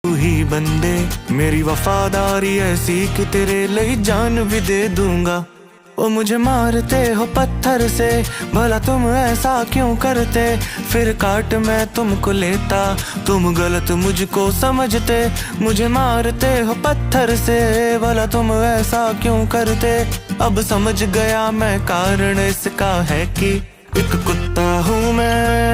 तू ही बंदे मेरी वफादारी ऐसी कि तेरे लिए जान भी दे दूंगा। ओ मुझे मारते हो पत्थर से, भला तुम ऐसा क्यों करते? फिर काट मैं तुमको लेता, तुम गलत मुझको समझते। मुझे मारते हो पत्थर से, भला तुम ऐसा क्यों करते? अब समझ गया मैं कारण इसका है कि एक कुत्ता हूँ मैं।